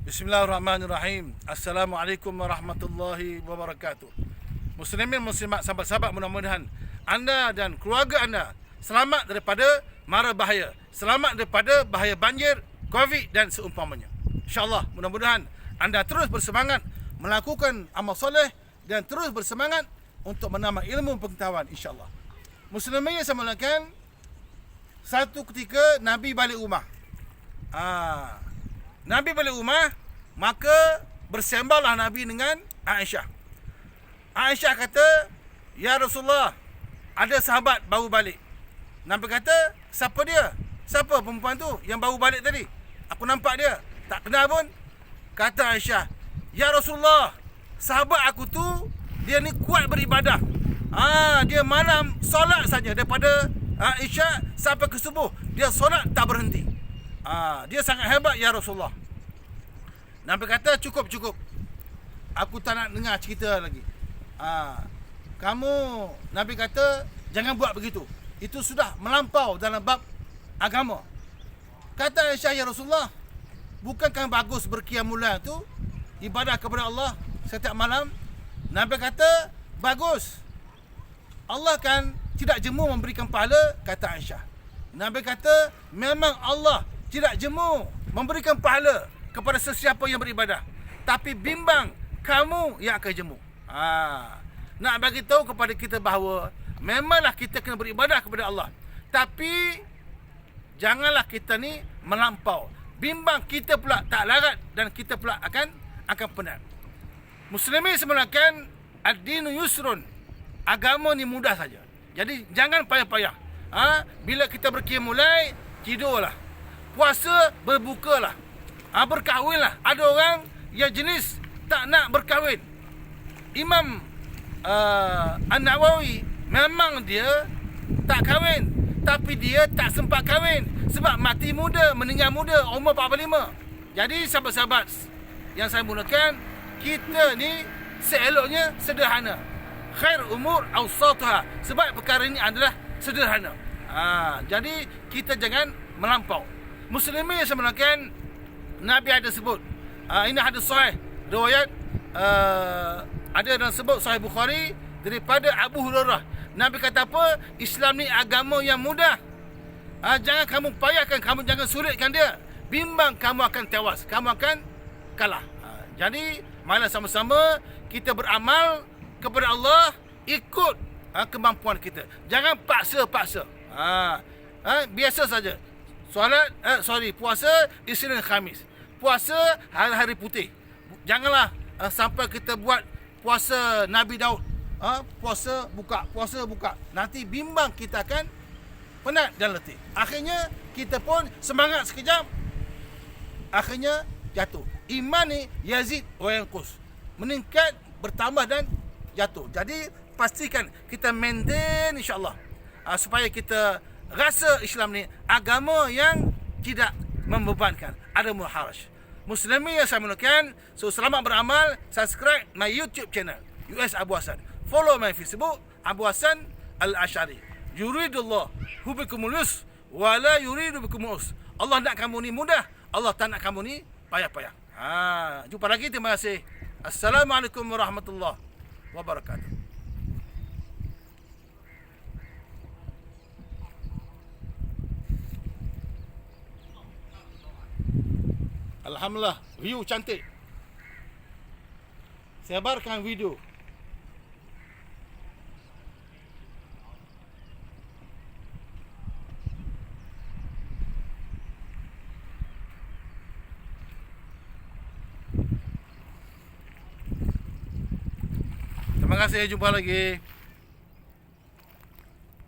Bismillahirrahmanirrahim. Assalamualaikum warahmatullahi wabarakatuh. Muslimin muslimat, sahabat-sahabat, mudah-mudahan anda dan keluarga anda selamat daripada mara bahaya, selamat daripada bahaya banjir, Covid dan seumpamanya. InsyaAllah, mudah-mudahan anda terus bersemangat melakukan amal soleh dan terus bersemangat untuk menambah ilmu pengetahuan, insyaAllah. Muslimin yang saya muliakan, satu ketika Nabi balik rumah. Nabi balik rumah, maka bersembahlah Nabi dengan Aisyah. Aisyah kata, "Ya Rasulullah, ada sahabat baru balik." Nabi kata, "Siapa dia? Siapa perempuan tu yang baru balik tadi? Aku nampak dia, tak kenal pun." Kata Aisyah, "Ya Rasulullah, sahabat aku tu, dia ni kuat beribadah. Dia malam solat saja daripada Isyak sampai ke subuh, dia solat tak berhenti. Dia sangat hebat, ya Rasulullah." Nabi kata, cukup. Aku tak nak dengar cerita lagi. Nabi kata, jangan buat begitu. Itu sudah melampau dalam bab agama. Kata Aisyah, "Ya Rasulullah, bukankah bagus berqiyamul lail tu, ibadah kepada Allah setiap malam?" Nabi kata, bagus. Allah kan tidak jemu memberikan pahala, kata Aisyah. Nabi kata, memang Allah tidak jemu memberikan pahala kepada sesiapa yang beribadah, tapi bimbang kamu yang akan jemu. Nak bagi tahu kepada kita bahawa memanglah kita kena beribadah kepada Allah, tapi janganlah kita ni melampau. Bimbang kita pula tak larat dan kita pula akan penat. Muslimin semulakan, ad-dinu yusrun. Agama ni mudah saja. Jadi jangan payah-payah. Bila kita berqiyamul lail, tidurlah. Puasa, berbukalah. Berkahwinlah. Ada orang yang jenis tak nak berkahwin. Imam An-Nawawi memang dia tak kahwin, tapi dia tak sempat kahwin sebab mati muda, meninggal muda, umur 45. Jadi sahabat-sahabat yang saya mulakan, kita ni seeloknya sederhana. Khair umur awsatuha, sebab perkara ini adalah sederhana. Jadi kita jangan melampau. Muslimin yang saya mulakan, Nabi ada sebut, ini hadis sahih, riwayat ada dalam sebut Sahih Bukhari daripada Abu Hurairah. Nabi kata apa? Islam ni agama yang mudah. Jangan kamu payahkan, kamu jangan sulitkan dia. Bimbang kamu akan tewas, kamu akan kalah. Jadi marilah sama-sama kita beramal kepada Allah ikut kemampuan kita. Jangan paksa-paksa. Biasa saja. Puasa Isnin Khamis. Puasa hari-hari putih. Janganlah sampai kita buat puasa Nabi Daud. Puasa buka. Nanti bimbang kita akan penat dan letih. Akhirnya kita pun semangat sekejap, akhirnya jatuh. Iman ni yazid wa yanqus. Meningkat, bertambah dan jatuh. Jadi pastikan kita maintain, insya-Allah, supaya kita rasa Islam ni agama yang tidak membebankan, ada muharaj. Muslimin yang saya muliakan, selamat beramal. Subscribe my YouTube channel US Abu Hassan. Follow my Facebook Abu Hassan Al-Ash'ari. Yuridullah hubikumul yusr wa la yuridu bikumul usr. Allah nak kamu ni mudah, Allah tak nak kamu ni payah-payah. Jumpa lagi, terima kasih. Assalamualaikum warahmatullahi wabarakatuh. Alhamdulillah, view cantik. Sebarkan video. Terima kasih, jumpa lagi.